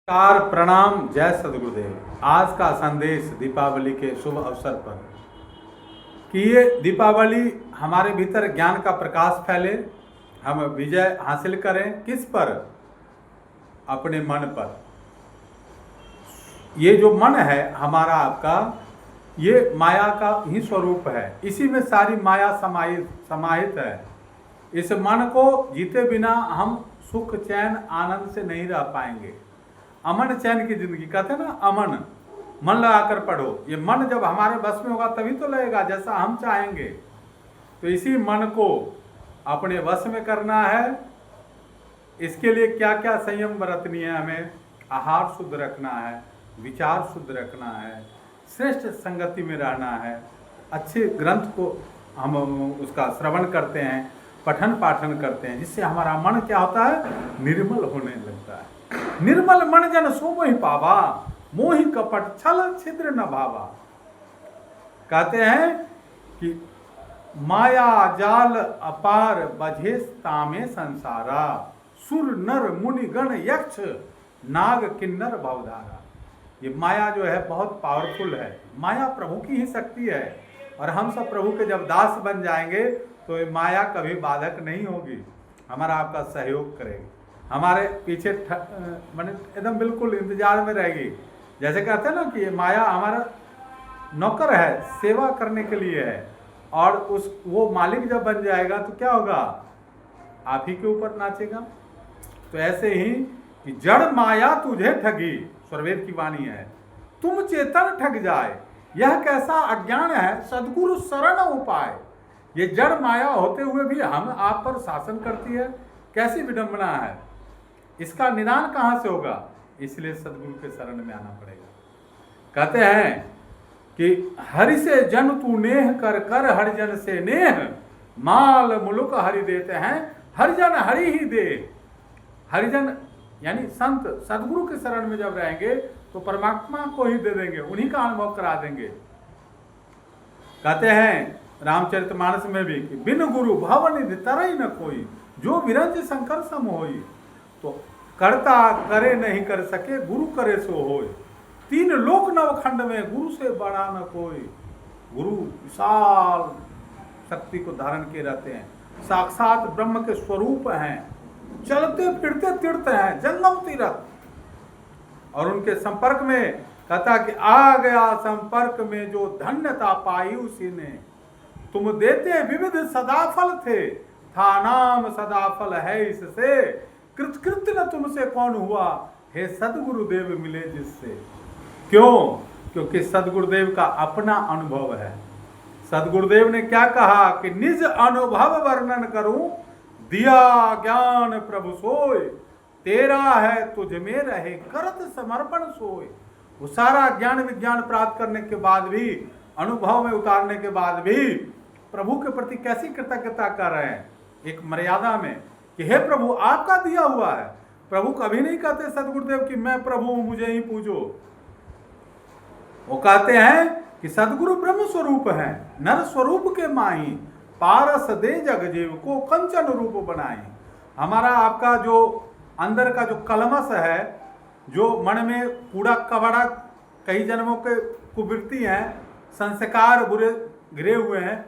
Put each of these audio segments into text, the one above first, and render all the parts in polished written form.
नमस्कार, प्रणाम, जय सद्गुरुदेव। आज का संदेश दीपावली के शुभ अवसर पर कि ये दीपावली हमारे भीतर ज्ञान का प्रकाश फैले, हम विजय हासिल करें। किस पर? अपने मन पर। ये जो मन है हमारा आपका, ये माया का ही स्वरूप है। इसी में सारी माया समाहित है। इस मन को जीते बिना हम सुख चैन आनंद से नहीं रह पाएंगे। अमन चैन की जिंदगी कहते हैं ना, अमन। मन लगाकर पढ़ो। ये मन जब हमारे बस में होगा तभी तो लगेगा जैसा हम चाहेंगे। तो इसी मन को अपने वश में करना है। इसके लिए क्या क्या संयम बरतनी है हमें? आहार शुद्ध रखना है, विचार शुद्ध रखना है, श्रेष्ठ संगति में रहना है, अच्छे ग्रंथ को हम उसका श्रवण करते हैं, पठन पाठन करते हैं, जिससे हमारा मन क्या होता है? निर्मल होने लगता है। निर्मल मन जन सो मोहि पावा, मोहि कपट छल छिद्र न भावा। कहते हैं कि माया जाल अपार बझे तामे संसारा, सुर नर मुनि गण यक्ष नाग किन्नर भवधारा। ये माया जो है बहुत पावरफुल है। माया प्रभु की ही शक्ति है, और हम सब प्रभु के जब दास बन जाएंगे तो ये माया कभी बाधक नहीं होगी, हमारा आपका सहयोग करेगी, हमारे पीछे मैंने एकदम बिल्कुल इंतजार में रहेगी। जैसे कहते हैं ना कि माया हमारा नौकर है, सेवा करने के लिए है, और वो मालिक जब बन जाएगा तो क्या होगा? आप ही के ऊपर नाचेगा। तो ऐसे ही कि जड़ माया तुझे ठगी, स्वरवेद की वाणी है, तुम चेतन ठग जाए, यह कैसा अज्ञान है सद्गुरु शरण उपाय। ये जड़ माया होते हुए भी हम आप पर शासन करती है, कैसी विडंबना है। इसका निदान कहाँ से होगा? इसलिए सद्गुरु के शरण में आना पड़ेगा। कहते हैं कि हरि से जन तू नेह कर कर हरिजन से नेह, माल मुलुक हरि देते हैं, हरिजन हरि ही दे। हरिजन यानी संत सद्गुरु के शरण में जब रहेंगे तो परमात्मा को ही दे देंगे, उन्हीं का अनुभव करा देंगे। कहते हैं रामचरितमानस में भी कि बिन गुरु भव निधि तरई न कोई, जो विरंज शंकर सम होई। तो करता करे नहीं कर सके, गुरु करे सो होय। तीन लोक नवखंड में गुरु से बड़ा न कोई। गुरु विशाल शक्ति को धारण किए रहते हैं, साक्षात ब्रह्म के स्वरूप हैं, चलते फिरते तीर्थ हैं, जंगम तीर्थ। और उनके संपर्क में कहता कि आ गया संपर्क में जो धन्यता पाई उसी ने, तुम देते विविध सदाफल थे, था नाम सदाफल है इससे, कृतकृत्य न तुमसे कौन हुआ, हे सदगुरुदेव मिले जिससे। क्यों? क्योंकि सदगुरुदेव का अपना अनुभव है। सदगुरुदेव ने क्या कहा कि निज अनुभव वर्णन करूं, दिया ज्ञान प्रभु सोय, तेरा है तुझ में रहे करत समर्पण सोय। वो सारा ज्ञान विज्ञान प्राप्त करने के बाद भी, अनुभव में उतारने के बाद भी प्रभु के प्रति कैसी कृतज्ञता कर रहे हैं? एक मर्यादा में कि हे प्रभु आपका दिया हुआ है। प्रभु कभी नहीं कहते सदगुरुदेव कि मैं प्रभु हूं, मुझे ही पूजो। वो कहते हैं कि सदगुरु ब्रह्म स्वरूप है, नर स्वरूप के माही, पारस दे जग जीव को कंचन रूप बनाई। हमारा आपका जो अंदर का जो कलमस है, जो मन में कूड़ा कबाड़ा कई जन्मों के कुवृत्ति हैं, संस्कार बुरे गिरे हुए हैं,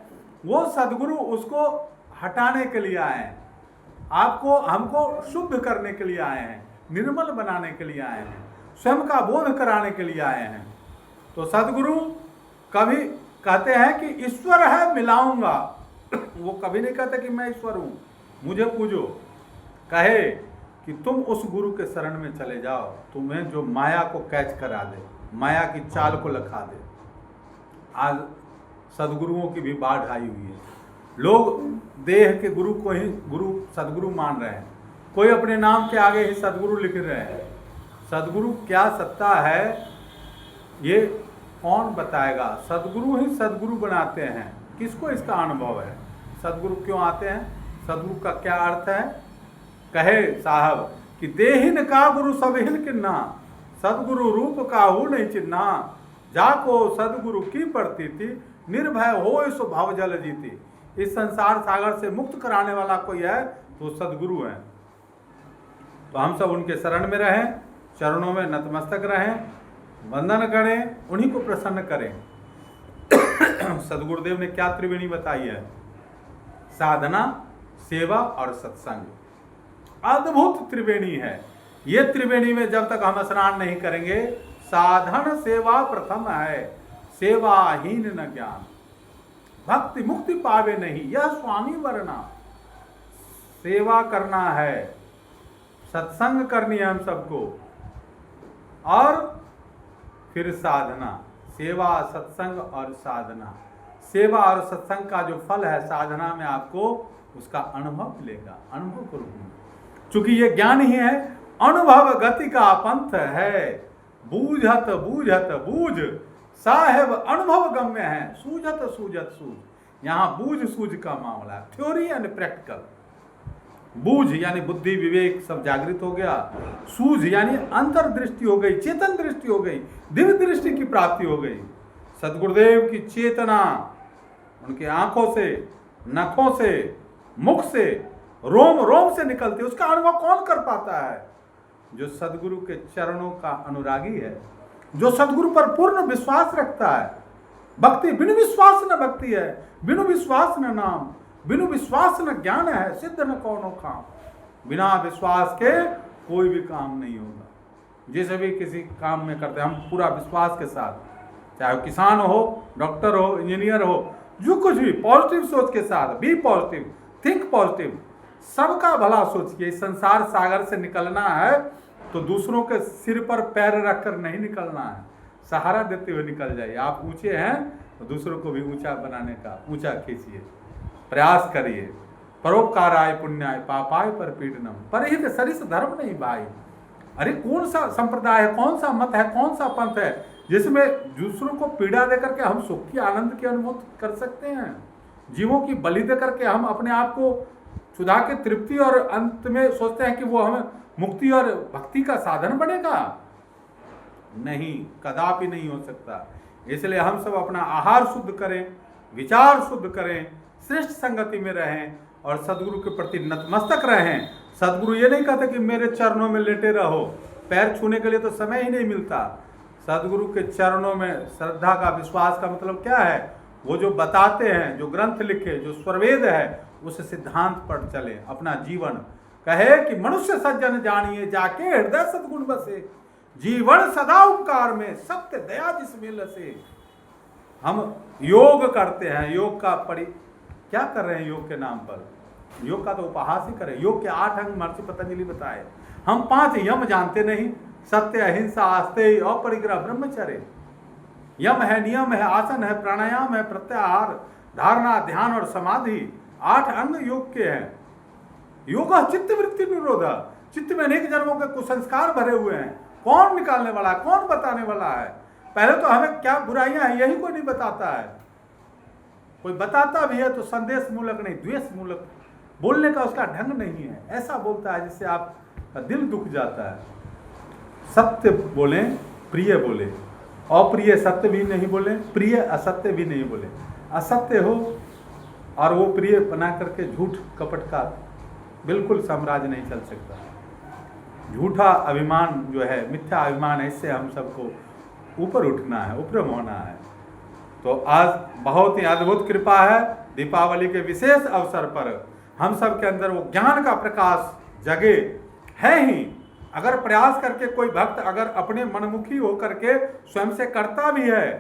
वो सदगुरु उसको हटाने के लिए आए हैं, आपको हमको शुद्ध करने के लिए आए हैं, निर्मल बनाने के लिए आए हैं, स्वयं का बोध कराने के लिए आए हैं। तो सदगुरु कभी कहते हैं कि ईश्वर है मिलाऊंगा, वो कभी नहीं कहते कि मैं ईश्वर हूं, मुझे पूजो। कहे कि तुम उस गुरु के शरण में चले जाओ, तुम्हें जो माया को कैच करा दे, माया की चाल को लखा दे। आज सदगुरुओं की भी बाढ़ आई हुई है। लोग देह के गुरु को ही गुरु सदगुरु मान रहे हैं, कोई अपने नाम के आगे ही सदगुरु लिख रहे हैं। सदगुरु क्या सत्ता है ये कौन बताएगा? सदगुरु ही सदगुरु बनाते हैं। किसको इसका अनुभव है? सदगुरु क्यों आते हैं? सदगुरु का क्या अर्थ है? कहे साहब कि देहिन का गुरु सबहिन किन्ना, सदगुरु रूप काहू नहीं चिन्ना, जाको सदगुरु की पड़ती थी, निर्भय हो इस भव जल जीती। इस संसार सागर से मुक्त कराने वाला कोई है तो सदगुरु है। तो हम सब उनके शरण में रहें, चरणों में नतमस्तक रहें, वंदन करें, उन्हीं को प्रसन्न करें। सदगुरुदेव ने क्या त्रिवेणी बताई है? साधना, सेवा और सत्संग। अद्भुत त्रिवेणी है ये। त्रिवेणी में जब तक हम स्नान नहीं करेंगे, साधन सेवा प्रथम है, सेवाहीन न ज्ञान, भक्ति मुक्ति पावे नहीं, यह स्वामी वरना। सेवा करना है, सत्संग करनी है हम सबको, और फिर साधना। सेवा, सत्संग और साधना। सेवा और सत्संग का जो फल है साधना में, आपको उसका अनुभव मिलेगा। अनुभव करो, चूंकि ये ज्ञान ही है, अनुभव गति का पंथ है, बूझत बूझत बूझ साहेब अनुभव गम्य है, सूझत सूझत सूझ। यहाँ बूझ सूझ का मामला है, थ्योरी एंड प्रैक्टिकल। बूझ यानी बुद्धि विवेक सब जागृत हो गया, सूझ यानी अंतर्दृष्टि हो गई, चेतन दृष्टि हो गई, दिव्य दृष्टि की प्राप्ति हो गई। सदगुरुदेव की चेतना उनके आंखों से, नखों से, मुख से, रोम रोम से निकलती है। उसका अनुभव कौन कर पाता है? जो सदगुरु के चरणों का अनुरागी है, जो सदगुरु पर पूर्ण विश्वास रखता है। भक्ति बिनु विश्वास न भक्ति है, बिनु विश्वास न नाम, बिनु विश्वास न ज्ञान है, सिद्ध न कौनो काम। बिना विश्वास के कोई भी काम नहीं होगा। जैसे भी किसी काम में करते हैं हम पूरा विश्वास के साथ, चाहे वो किसान हो, डॉक्टर हो, इंजीनियर हो, जो कुछ भी, पॉजिटिव सोच के साथ, बी पॉजिटिव, थिंक पॉजिटिव, सबका भला सोचिए। संसार सागर से निकलना है तो दूसरों के सिर पर पैर रखकर नहीं निकलना है, सहारा देते हुए निकल जाइए। आप ऊंचे हैं तो दूसरों को भी ऊंचा बनाने का ऊंचा खींचिए, प्रयास करिए। परोपकाराय पुण्याय पापाय पर पीड़नम परहित सरिस धर्म नहीं भाई। अरे कौन सा संप्रदाय है, कौन सा मत है, कौन सा पंथ है जिसमें दूसरों को पीड़ा देकर के हम सुख की आनंद की अनुभूति कर सकते हैं? जीवों की बलि देकर के हम अपने आप को सुधा के तृप्ति और अंत में सोचते हैं कि वो हमें मुक्ति और भक्ति का साधन बनेगा? नहीं, कदापि नहीं हो सकता। इसलिए हम सब अपना आहार शुद्ध करें, विचार शुद्ध करें, श्रेष्ठ संगति में रहें और सदगुरु के प्रति नतमस्तक रहें। सदगुरु ये नहीं कहते कि मेरे चरणों में लेटे रहो, पैर छूने के लिए तो समय ही नहीं मिलता। सदगुरु के चरणों में श्रद्धा का, विश्वास का मतलब क्या है? वो जो बताते हैं, जो ग्रंथ लिखे, जो स्वरवेद है, उस सिद्धांत पर चले। अपना जीवन कहे कि मनुष्य सज्जन जानिए, जाके हृदय सद्गुण बसे, जीवन सदा उपकार में, सत्य दया जिसमें लसे। हम योग करते हैं, योग का क्या कर रहे हैं? योग के नाम पर योग का तो उपहास ही करें। योग के 8 अंग महर्षि पतंजलि बताए। हम 5 यम जानते नहीं, सत्य, अहिंसा, आस्तेय, अपरिग्रह, ब्रह्मचर्य। यम है, नियम है, आसन है, प्राणायाम है, प्रत्याहार, धारणा, ध्यान और समाधि। 8 अंग योग के हैं। योग चित्त वृत्ति निरोधा, चित्त में अनेक जन्मों के कुसंस्कार भरे हुए हैं। कौन निकालने वाला है, कौन बताने वाला है? पहले तो हमें क्या बुराइयां हैं यही कोई नहीं बताता है। कोई बताता भी है तो संदेश मूलक नहीं, द्वेष मूलक, बोलने का उसका ढंग नहीं है। ऐसा बोलता है जिससे आपका दिल दुख जाता है। सत्य बोले, प्रिय बोले, अप्रिय सत्य भी नहीं बोले, प्रिय असत्य भी नहीं बोले। असत्य हो और वो प्रिय बना करके झूठ कपट का बिल्कुल साम्राज्य नहीं चल सकता। झूठा अभिमान जो है, मिथ्या अभिमान है, इससे हम सबको ऊपर उठना है, उपरम होना है। तो आज बहुत ही अद्भुत कृपा है। दीपावली के विशेष अवसर पर हम सब के अंदर वो ज्ञान का प्रकाश जगे है ही। अगर प्रयास करके कोई भक्त अगर अपने मनमुखी होकर के स्वयं से करता भी है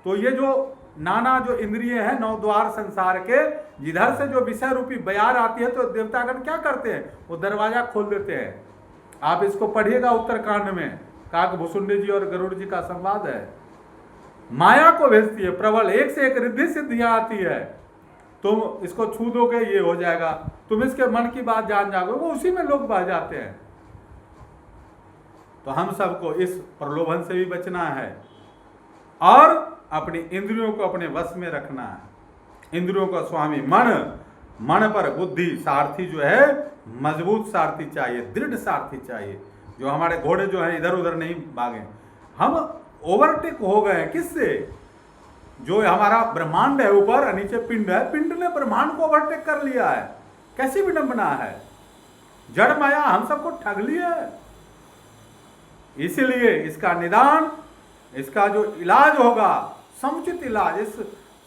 तो ये जो नाना जो इंद्रिय है, 9 द्वार संसार के, जिधर से जो विषय रूपी बयार आती है तो देवतागण क्या करते हैं? वो दरवाजा खोल देते हैं। आप इसको पढ़िएगा उत्तरकांड में, काकभूषुंडी जी और गरुड़ जी का संवाद है। माया को भेजती है प्रबल, एक से एक रिद्धि सिद्धियां आती है। तुम इसको छू दोगे ये हो जाएगा, तुम इसके मन की बात जान जाओगे, वो उसी में लोग बह जाते हैं। तो हम सबको इस प्रलोभन से भी बचना है और अपनी इंद्रियों को अपने वश में रखना है। इंद्रियों का स्वामी मन पर बुद्धि, सारथी जो है मजबूत सारथी चाहिए, दृढ़ सारथी चाहिए, जो हमारे घोड़े जो है इधर उधर नहीं भागे। हम ओवरटेक हो गए किससे? जो हमारा ब्रह्मांड है ऊपर, नीचे पिंड है, पिंड ने ब्रह्मांड को ओवरटेक कर लिया है। कैसी विडंबना है! जड़ माया हम सबको ठग लिया है। इसीलिए इसका निदान, इसका जो इलाज होगा, समुचित इलाज, इस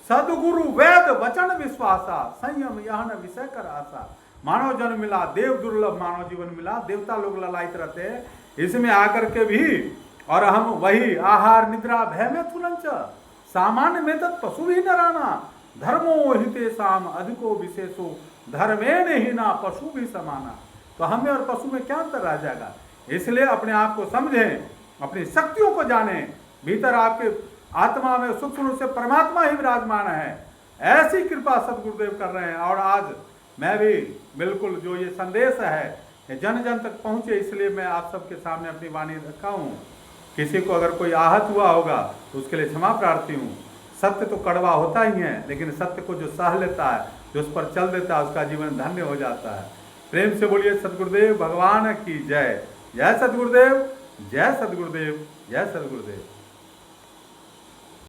सदगुरु वेद वचन विश्वासा, संयम यह न विषय कर आशा। मानव जन्म मिला, देव दुर्लभ मानव जीवन मिला, देवता लोग ललायित रहते हैं, इसमें आकर के भी और हम वही आहार निद्रा भय में तुलंच सामान्य में तत् पशु भी नराना, धर्मो हिते साम अधिको विशेषो धर्मे नहीं ना पशु भी समाना। तो हमें और पशु में क्या अंतर रह जाएगा? इसलिए अपने आप को समझें, अपनी शक्तियों को जानें, भीतर आपके आत्मा में सूक्ष्म रूप से परमात्मा ही विराजमान है। ऐसी कृपा सदगुरुदेव कर रहे हैं। और आज मैं भी बिल्कुल जो ये संदेश है ये जन जन तक पहुँचे, इसलिए मैं आप सबके सामने अपनी वाणी रखा हूँ। किसी को अगर कोई आहत हुआ होगा तो उसके लिए क्षमा प्रार्थी हूँ। सत्य तो कड़वा होता ही है, लेकिन सत्य को जो सह लेता है, जो उस पर चल देता है, उसका जीवन धन्य हो जाता है। प्रेम से बोलिए सदगुरुदेव भगवान की जय। जय सदगुरुदेव, जय सदगुरुदेव, जय सदगुरुदेव।